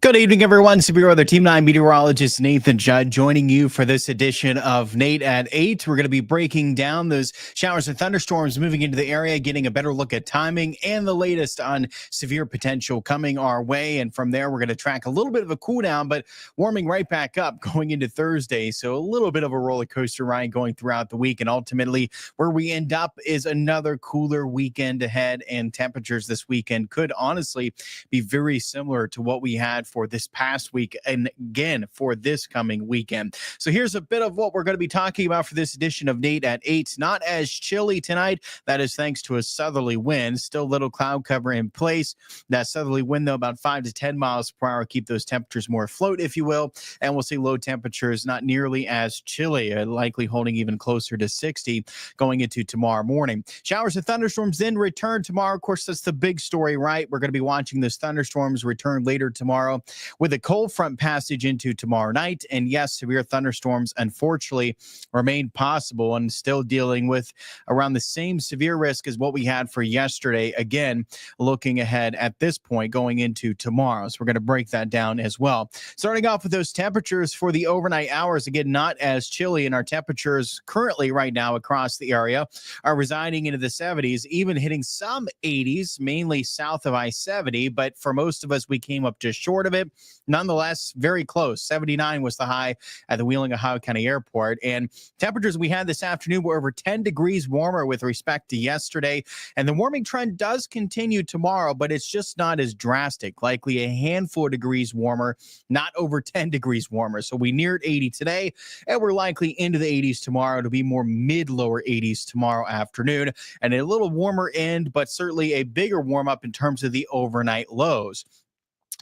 Good evening, everyone. Severe Weather Team 9 meteorologist Nathan Judd joining you for this edition of Nate at 8. We're going to be breaking down those showers and thunderstorms moving into the area, getting a better look at timing and the latest on severe potential coming our way. And from there, we're going to track a little bit of a cool down, but warming right back up going into Thursday. So a little bit of a roller coaster ride going throughout the week. And ultimately, where we end up is another cooler weekend ahead. And temperatures this weekend could honestly be very similar to what we had for this past week and again for this coming weekend. So here's a bit of what we're going to be talking about for this edition of Nate at 8. Not as chilly tonight. That is thanks to a southerly wind. Still little cloud cover in place. That southerly wind, though, about 5 to 10 miles per hour, keep those temperatures more afloat, if you will. And we'll see low temperatures not nearly as chilly, likely holding even closer to 60 going into tomorrow morning. Showers and thunderstorms then return tomorrow. Of course, that's the big story, right? We're going to be watching those thunderstorms return later tomorrow with a cold front passage into tomorrow night. And yes, severe thunderstorms unfortunately remain possible and still dealing with around the same severe risk as what we had for yesterday. Again, looking ahead at this point going into tomorrow. So we're going to break that down as well. Starting off with those temperatures for the overnight hours, again, not as chilly, and our temperatures currently right now across the area are residing into the 70s, even hitting some 80s, mainly south of I-70. But for most of us, we came up just short of it. Nonetheless, very close. 79 was the high at the Wheeling, Ohio County Airport. And temperatures we had this afternoon were over 10 degrees warmer with respect to yesterday. And the warming trend does continue tomorrow, but it's just not as drastic. Likely a handful of degrees warmer, not over 10 degrees warmer. So we neared 80 today, and we're likely into the 80s tomorrow to be more mid-lower 80s tomorrow afternoon. And a little warmer end, but certainly a bigger warm up in terms of the overnight lows.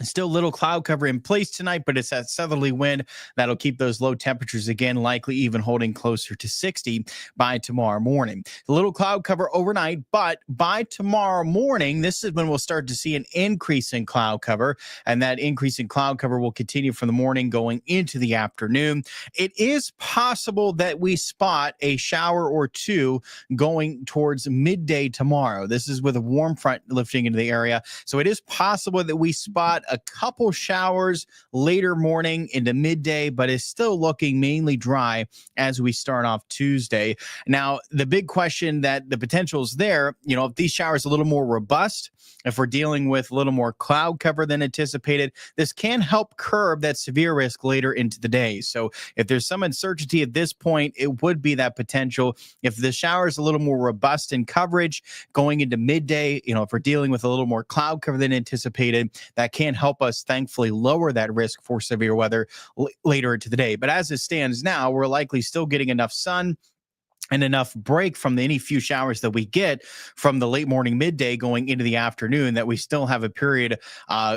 Still little cloud cover in place tonight, but it's that southerly wind that'll keep those low temperatures again, likely even holding closer to 60 by tomorrow morning. A little cloud cover overnight, but by tomorrow morning, this is when we'll start to see an increase in cloud cover, and that increase in cloud cover will continue from the morning going into the afternoon. It is possible that we spot a shower or two going towards midday tomorrow. This is with a warm front lifting into the area, so it is possible that we spot a couple showers later morning into midday, but is still looking mainly dry as we start off Tuesday. Now, the big question that the potential is there, if these showers are a little more robust, if we're dealing with a little more cloud cover than anticipated, this can help curb that severe risk later into the day. So if there's some uncertainty at this point, it would be that potential. If the shower is a little more robust in coverage going into midday, if we're dealing with a little more cloud cover than anticipated, that can help us thankfully lower that risk for severe weather later into the day. But as it stands now, we're likely still getting enough sun and enough break from any few showers that we get from the late morning midday going into the afternoon that we still have a period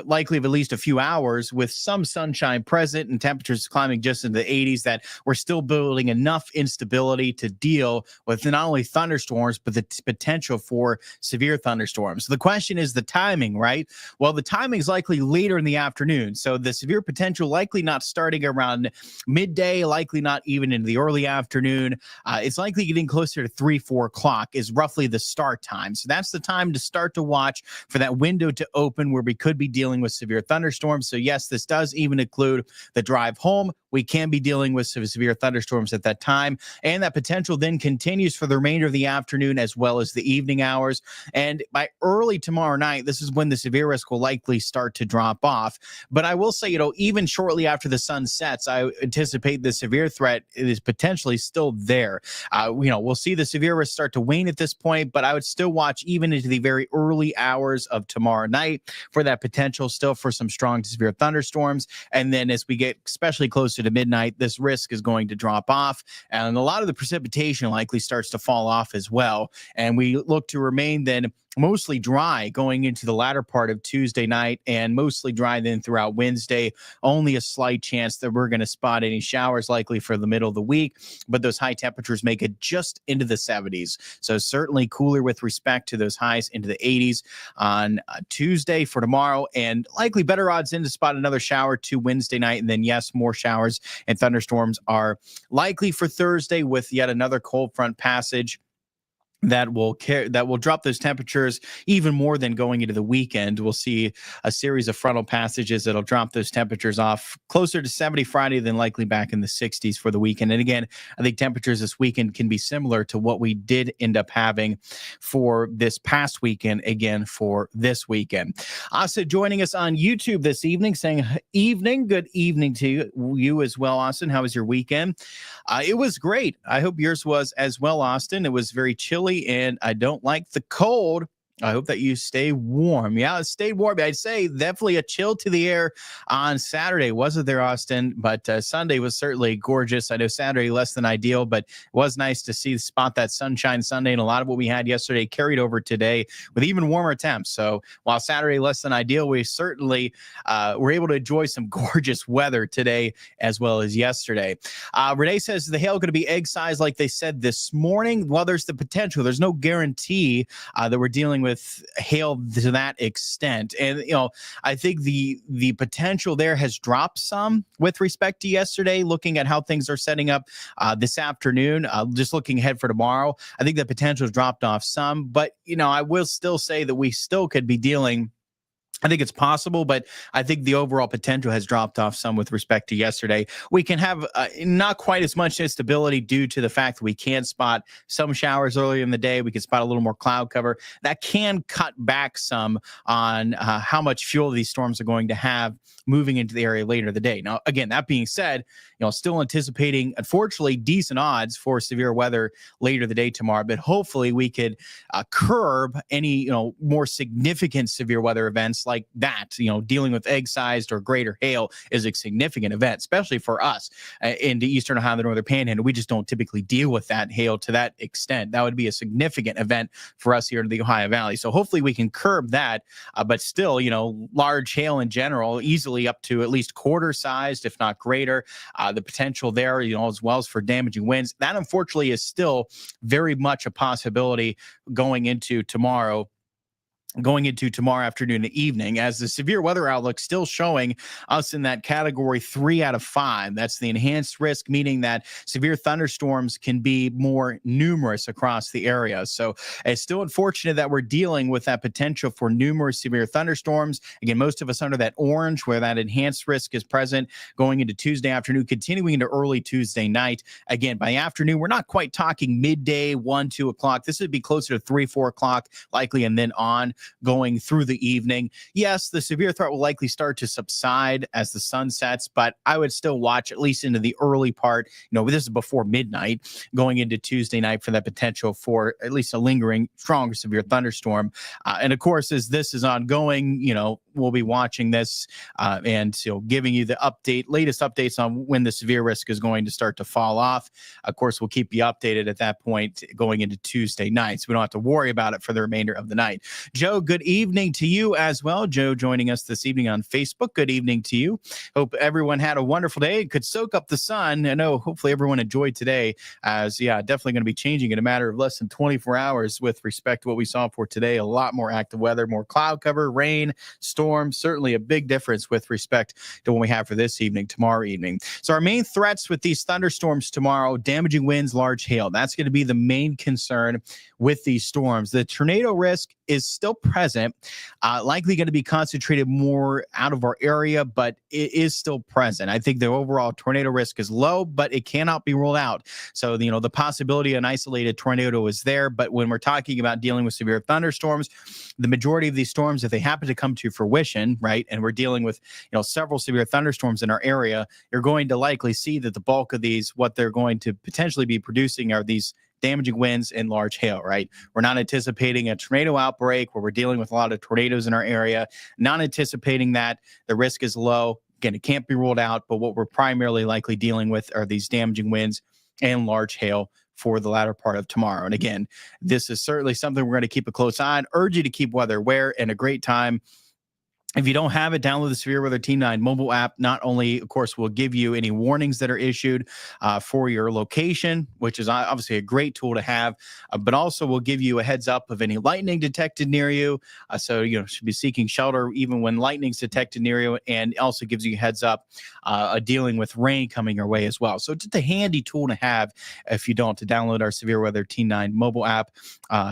likely of at least a few hours with some sunshine present and temperatures climbing just into the 80s, that we're still building enough instability to deal with not only thunderstorms but the potential for severe thunderstorms. So the question is the timing, right? Well, the timing is likely later in the afternoon, so the severe potential likely not starting around midday, likely not even into the early afternoon. It's likely getting closer to 3-4 o'clock is roughly the start time. So that's the time to start to watch for that window to open where we could be dealing with severe thunderstorms. So yes, this does even include the drive home. We can be dealing with some severe thunderstorms at that time, and that potential then continues for the remainder of the afternoon as well as the evening hours. And by early tomorrow night, this is when the severe risk will likely start to drop off. But I will say, even shortly after the sun sets, I anticipate the severe threat is potentially still there. We'll see the severe risk start to wane at this point, but I would still watch even into the very early hours of tomorrow night for that potential still for some strong to severe thunderstorms. And then as we get especially closer to midnight, this risk is going to drop off, and a lot of the precipitation likely starts to fall off as well. And we look to remain then mostly dry going into the latter part of Tuesday night, and mostly dry then throughout Wednesday. Only a slight chance that we're going to spot any showers likely for the middle of the week, but those high temperatures make it just into the 70s. So certainly cooler with respect to those highs into the 80s on Tuesday for tomorrow, and likely better odds in to spot another shower to Wednesday night. And then yes, more showers and thunderstorms are likely for Thursday with yet another cold front passage that will drop those temperatures even more than going into the weekend. We'll see a series of frontal passages that'll drop those temperatures off closer to 70 Friday than likely back in the 60s for the weekend. And again, I think temperatures this weekend can be similar to what we did end up having for this past weekend, again for this weekend. Also joining us on YouTube this evening, saying good evening to you as well, Austin. How was your weekend? It was great. I hope yours was as well, Austin. It was very chilly, and I don't like the cold. I hope that you stay warm. Yeah, stay warm. I'd say definitely a chill to the air on Saturday, wasn't there, Austin? But Sunday was certainly gorgeous. I know Saturday less than ideal, but it was nice to spot that sunshine Sunday, and a lot of what we had yesterday carried over today with even warmer temps. So while Saturday less than ideal, we certainly were able to enjoy some gorgeous weather today as well as yesterday. Renee says the hail going to be egg size like they said this morning. Well, there's the potential. There's no guarantee that we're dealing with hail to that extent. And, I think the potential there has dropped some with respect to yesterday, looking at how things are setting up this afternoon, just looking ahead for tomorrow. I think the potential has dropped off some, but, I will still say that we still could be dealing. I think it's possible, but I think the overall potential has dropped off some with respect to yesterday. We can have not quite as much instability due to the fact that we can spot some showers earlier in the day. We can spot a little more cloud cover. That can cut back some on how much fuel these storms are going to have moving into the area later in the day. Now, again, that being said, still anticipating, unfortunately, decent odds for severe weather later the day tomorrow, but hopefully we could curb any, more significant severe weather events like that. Dealing with egg-sized or greater hail is a significant event, especially for us in the eastern Ohio and the northern panhandle. We just don't typically deal with that hail to that extent. That would be a significant event for us here in the Ohio Valley. So hopefully we can curb that, but still, large hail in general, easily up to at least quarter sized, if not greater. The potential there, as well as for damaging winds, that unfortunately is still very much a possibility going into tomorrow afternoon and evening, as the severe weather outlook still showing us in that category 3 out of 5. That's the enhanced risk, meaning that severe thunderstorms can be more numerous across the area. So it's still unfortunate that we're dealing with that potential for numerous severe thunderstorms. Again, most of us under that orange where that enhanced risk is present going into Tuesday afternoon, continuing into early Tuesday night. Again, by afternoon, we're not quite talking midday, 1, 2 o'clock. This would be closer to 3, 4 o'clock likely, and then on going through the evening. Yes, the severe threat will likely start to subside as the sun sets, but I would still watch at least into the early part. This is before midnight going into Tuesday night for that potential for at least a lingering strong severe thunderstorm. And of course, as this is ongoing, we'll be watching this and giving you the latest updates on when the severe risk is going to start to fall off. Of course, we'll keep you updated at that point going into Tuesday night, so we don't have to worry about it for the remainder of the night. Joe, good evening to you as well. Joe joining us this evening on Facebook. Good evening to you. Hope everyone had a wonderful day and could soak up the sun. I know hopefully everyone enjoyed today, as definitely going to be changing in a matter of less than 24 hours with respect to what we saw for today. A lot more active weather, more cloud cover, rain, storms, certainly a big difference with respect to what we have for this evening, tomorrow evening. So our main threats with these thunderstorms tomorrow: damaging winds, large hail. That's going to be the main concern with these storms. The tornado risk is still present, likely going to be concentrated more out of our area, but it is still present. I think the overall tornado risk is low, but it cannot be ruled out. So, the possibility of an isolated tornado is there. But when we're talking about dealing with severe thunderstorms, the majority of these storms, if they happen to come to fruition, right, and we're dealing with, several severe thunderstorms in our area, you're going to likely see that the bulk of these, what they're going to potentially be producing are these damaging winds and large hail, right? We're not anticipating a tornado outbreak where we're dealing with a lot of tornadoes in our area, not anticipating that. The risk is low. Again, it can't be ruled out, but what we're primarily likely dealing with are these damaging winds and large hail for the latter part of tomorrow. And again, this is certainly something we're going to keep a close eye on. Urge you to keep weather aware, and a great time If you don't have it, download the Severe Weather Team 9 mobile app. Not only, of course, will give you any warnings that are issued for your location, which is obviously a great tool to have, but also will give you a heads up of any lightning detected near you. So, should be seeking shelter even when lightning's detected near you, and also gives you a heads up dealing with rain coming your way as well. So, just a handy tool to have if you don't, to download our Severe Weather Team 9 mobile app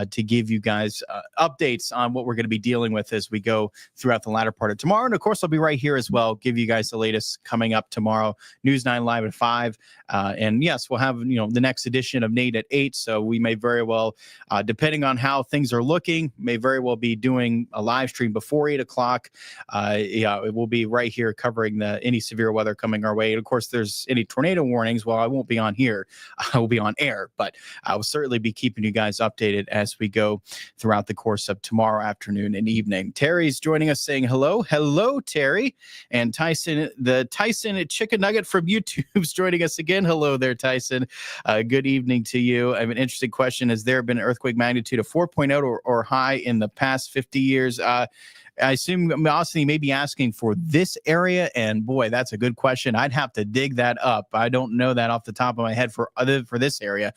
to give you guys updates on what we're going to be dealing with as we go throughout the latter part of tomorrow. And of course, I'll be right here as well, give you guys the latest coming up tomorrow. News 9 live at 5. And yes, we'll have, the next edition of Nate at 8. So we may very well, depending on how things are looking, may very well be doing a live stream before 8 o'clock. It will be right here covering any severe weather coming our way. And of course, there's any tornado warnings. Well, I won't be on here. I will be on air, but I will certainly be keeping you guys updated as we go throughout the course of tomorrow afternoon and evening. Terry's joining us saying hello. Hello, Terry. And Tyson, the Tyson Chicken Nugget from YouTube's joining us again. Hello there, Tyson. Good evening to you. I have an interesting question. Has there been an earthquake magnitude of 4.0 or high in the past 50 years? I assume Austin may be asking for this area, and boy, that's a good question. I'd have to dig that up. I don't know that off the top of my head for this area.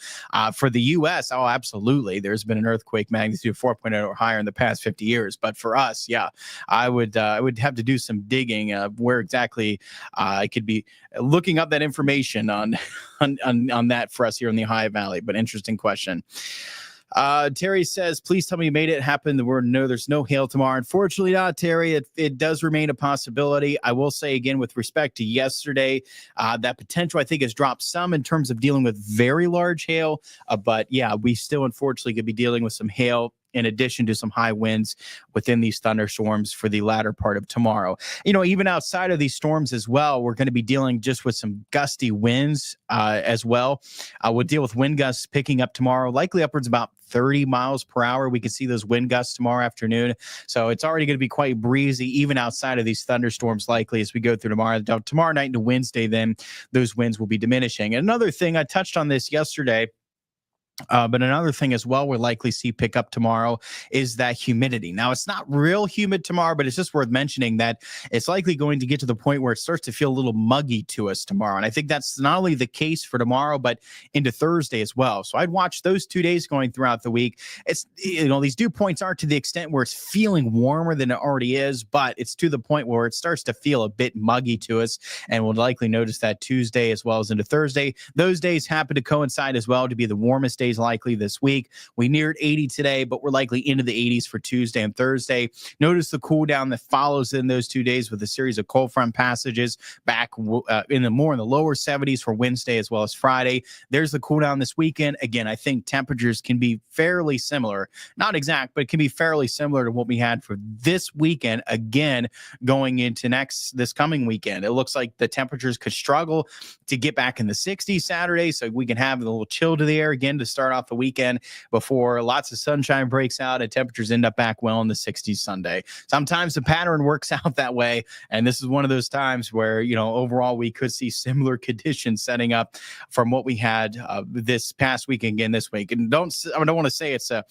For the U.S., oh, absolutely, there's been an earthquake magnitude of 4.0 or higher in the past 50 years. But for us, yeah, I would have to do some digging where exactly I could be looking up that information on that for us here in the Ohio Valley. But interesting question. Terry says, please tell me you made it happen. There's no hail tomorrow. Unfortunately not, Terry. It does remain a possibility. I will say again, with respect to yesterday, that potential I think has dropped some in terms of dealing with very large hail. But yeah, we still unfortunately could be dealing with some hail in addition to some high winds within these thunderstorms for the latter part of tomorrow. Even outside of these storms as well, we're going to be dealing just with some gusty winds as well. We'll deal with wind gusts picking up tomorrow, likely upwards about 30 miles per hour. We can see those wind gusts tomorrow afternoon. So it's already going to be quite breezy, even outside of these thunderstorms, likely as we go through tomorrow night into Wednesday. Then those winds will be diminishing. And another thing, I touched on this yesterday, but another thing as well we'll likely see pick up tomorrow is that humidity. Now, it's not real humid tomorrow, but it's just worth mentioning that it's likely going to get to the point where it starts to feel a little muggy to us tomorrow. And I think that's not only the case for tomorrow, but into Thursday as well. So I'd watch those 2 days going throughout the week. It's, these dew points aren't to the extent where it's feeling warmer than it already is, but it's to the point where it starts to feel a bit muggy to us. And we'll likely notice that Tuesday as well as into Thursday. Those days happen to coincide as well to be the warmest days likely this week. We neared 80 today, but we're likely into the 80s for Tuesday and Thursday. Notice the cool down that follows in those 2 days with a series of cold front passages back in the lower 70s for Wednesday as well as Friday. There's the cool down this weekend. Again, I think temperatures can be fairly similar, not exact, but it can be fairly similar to what we had for this weekend. Again, going into this coming weekend, it looks like the temperatures could struggle to get back in the 60s Saturday, so we can have a little chill to the air again to start off the weekend before lots of sunshine breaks out and temperatures end up back well in the 60s Sunday. Sometimes the pattern works out that way, and this is one of those times where, overall we could see similar conditions setting up from what we had this past week again this week. And I don't want to say it's a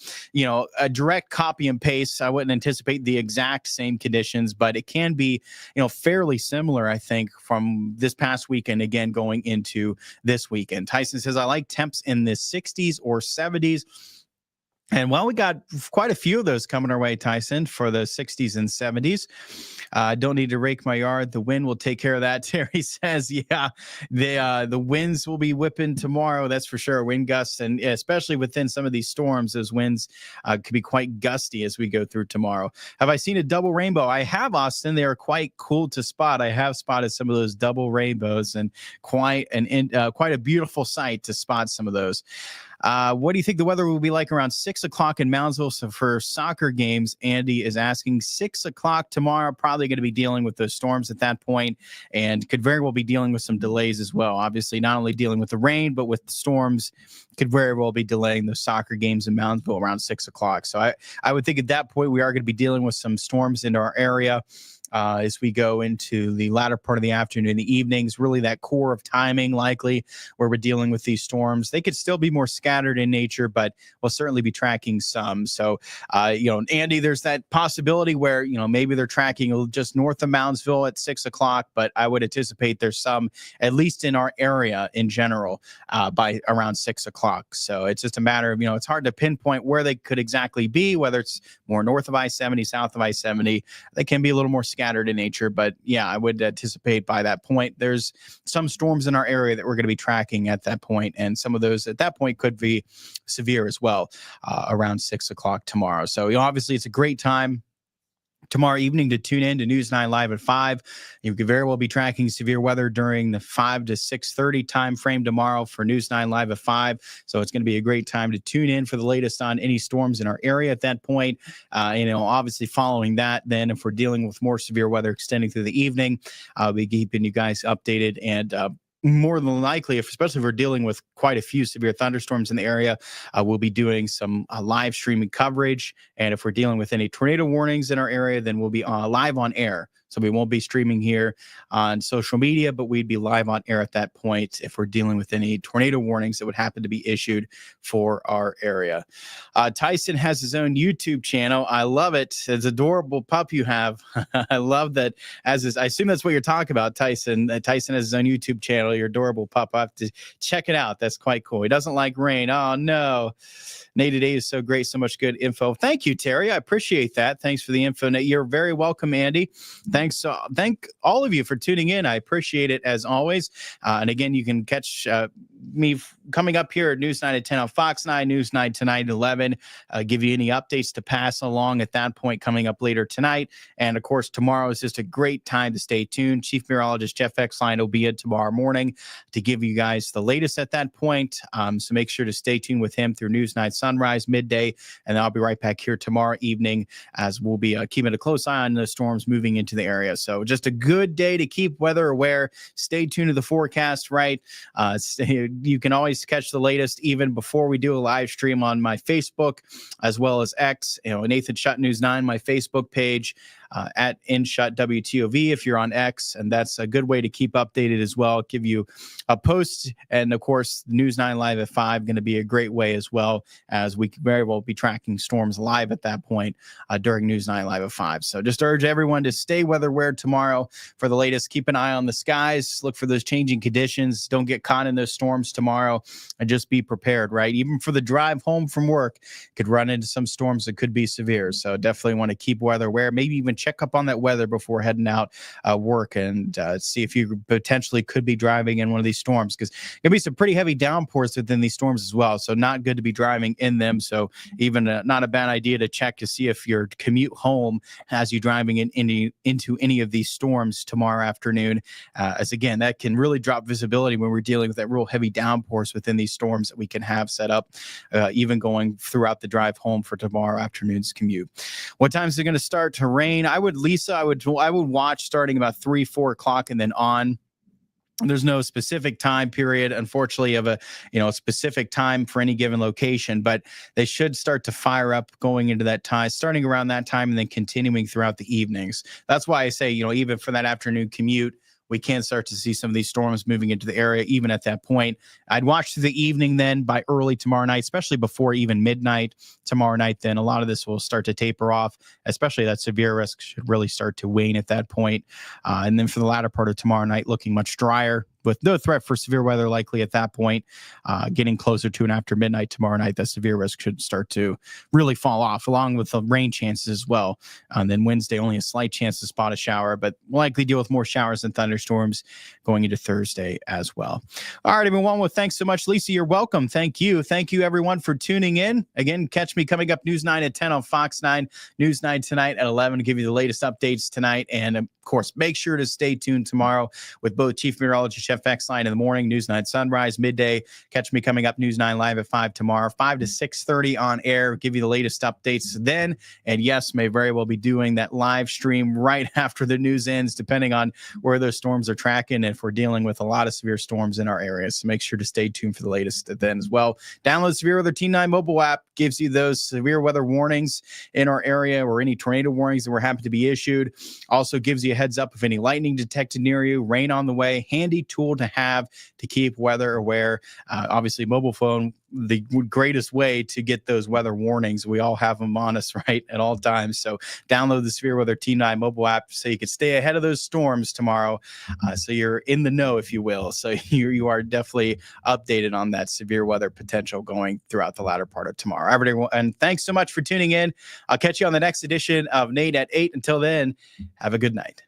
direct copy and paste. I wouldn't anticipate the exact same conditions, but it can be, fairly similar, I think, from this past weekend again going into this weekend. Tyson says, I like temps in the 60s or 70s. And well, we got quite a few of those coming our way, Tyson, for the 60s and 70s. Don't need to rake my yard. The wind will take care of that. Terry says, yeah, the winds will be whipping tomorrow. That's for sure. Wind gusts, and especially within some of these storms, those winds could be quite gusty as we go through tomorrow. Have I seen a double rainbow? I have, Austin. They are quite cool to spot. I have spotted some of those double rainbows, and quite a beautiful sight to spot some of those. What do you think the weather will be like around 6 o'clock in Moundsville? So for soccer games, Andy is asking 6 o'clock tomorrow, probably going to be dealing with those storms at that point, and could very well be dealing with some delays as well. Obviously, not only dealing with the rain, but with the storms, could very well be delaying those soccer games in Moundsville around 6 o'clock. So I would think at that point, we are going to be dealing with some storms into our area. as we go into the latter part of the afternoon, the evenings, really that core of timing likely where we're dealing with these storms. They could still be more scattered in nature, but we'll certainly be tracking some. So, Andy, there's that possibility where, maybe they're tracking just north of Moundsville at 6 o'clock, but I would anticipate there's some, at least in our area in general, by around 6 o'clock. So it's just a matter of, it's hard to pinpoint where they could exactly be, whether it's more north of I-70, south of I-70. They can be a little more scattered in nature, but yeah, I would anticipate by that point, there's some storms in our area that we're going to be tracking at that point. And some of those at that point could be severe as well, around 6 o'clock tomorrow. So obviously it's a great time tomorrow evening to tune in to News 9 Live at 5. You could very well be tracking severe weather during the 5 to 6:30 time frame tomorrow for News 9 Live at 5. So it's going to be a great time to tune in for the latest on any storms in our area at that point. Obviously following that, then if we're dealing with more severe weather extending through the evening, I'll be keeping you guys updated and more than likely, especially if we're dealing with quite a few severe thunderstorms in the area, we'll be doing some live streaming coverage. And if we're dealing with any tornado warnings in our area, then we'll be live on air. So we won't be streaming here on social media, but we'd be live on air at that point if we're dealing with any tornado warnings that would happen to be issued for our area. Tyson has his own YouTube channel. I love it. It's adorable pup you have. I love that. I assume that's what you're talking about, Tyson. Tyson has his own YouTube channel. Your adorable pup. I have to check it out. That's quite cool. He doesn't like rain. Oh, no. Nate today is so great. So much good info. Thank you, Terry. I appreciate that. Thanks for the info. You're very welcome, Andy. Thanks. Thank all of you for tuning in. I appreciate it as always. And again, you can catch me coming up here at News 9 at 10 on Fox 9, News 9 tonight at 11. Give you any updates to pass along at that point coming up later tonight. And of course, tomorrow is just a great time to stay tuned. Chief Meteorologist Jeff Exline will be in tomorrow morning to give you guys the latest at that point. So make sure to stay tuned with him through News 9 sunrise, midday, and I'll be right back here tomorrow evening as we'll be keeping a close eye on the storms moving into the area. So just a good day to keep weather aware. Stay tuned to the forecast, right? You can always catch the latest even before we do a live stream on my Facebook as well as X, Nathan Shutt News 9, my Facebook page. At InShut WTOV if you're on X, and that's a good way to keep updated as well. Give you a post, and of course, News 9 Live at 5 going to be a great way as well, as we very well be tracking storms live at that point during News 9 Live at 5. So just urge everyone to stay weather aware tomorrow for the latest. Keep an eye on the skies. Look for those changing conditions. Don't get caught in those storms tomorrow, and just be prepared, right? Even for the drive home from work, could run into some storms that could be severe. So definitely want to keep weather aware. Maybe even check up on that weather before heading out work and see if you potentially could be driving in one of these storms, because there'll be some pretty heavy downpours within these storms as well. So not good to be driving in them. So even not a bad idea to check to see if your commute home has you driving into any of these storms tomorrow afternoon, as again, that can really drop visibility when we're dealing with that real heavy downpours within these storms that we can have set up, even going throughout the drive home for tomorrow afternoon's commute. What time is it going to start to rain? I would watch starting about 3-4 o'clock and then on. There's no specific time period, unfortunately, of a specific time for any given location, but they should start to fire up going into that time, starting around that time and then continuing throughout the evenings. That's why I say, even for that afternoon commute, we can start to see some of these storms moving into the area, even at that point. I'd watch through the evening then by early tomorrow night, especially before even midnight tomorrow night. Then a lot of this will start to taper off, especially that severe risk should really start to wane at that point. And then for the latter part of tomorrow night, looking much drier, with no threat for severe weather likely at that point. Getting closer to and after midnight tomorrow night, that severe risk should start to really fall off, along with the rain chances as well. And then Wednesday, only a slight chance to spot a shower, but we'll likely deal with more showers and thunderstorms going into Thursday as well. All right, everyone. Well, thanks so much, Lisa. You're welcome. Thank you. Thank you, everyone, for tuning in. Again, catch me coming up News 9 at 10 on Fox 9, News 9 tonight at 11 to give you the latest updates tonight. And of course, make sure to stay tuned tomorrow with both Chief Meteorologist HFX line in the morning, News 9 Sunrise, midday. Catch me coming up News 9 Live at 5 tomorrow, 5 to 6:30 on air. Give you the latest updates then. And yes, may very well be doing that live stream right after the news ends, depending on where those storms are tracking, if we're dealing with a lot of severe storms in our area. So make sure to stay tuned for the latest then as well. Download the Severe Weather Team 9 mobile app, gives you those severe weather warnings in our area or any tornado warnings that we're happy to be issued. Also gives you a heads up of any lightning detected near you, rain on the way. Handy tool to have to keep weather aware. Obviously, mobile phone, the greatest way to get those weather warnings. We all have them on us, right, at all times. So download the Severe Weather Team 9 mobile app so you can stay ahead of those storms tomorrow. So you're in the know, if you will. So you are definitely updated on that severe weather potential going throughout the latter part of tomorrow. Everyone, and thanks so much for tuning in. I'll catch you on the next edition of Nate at 8. Until then, have a good night.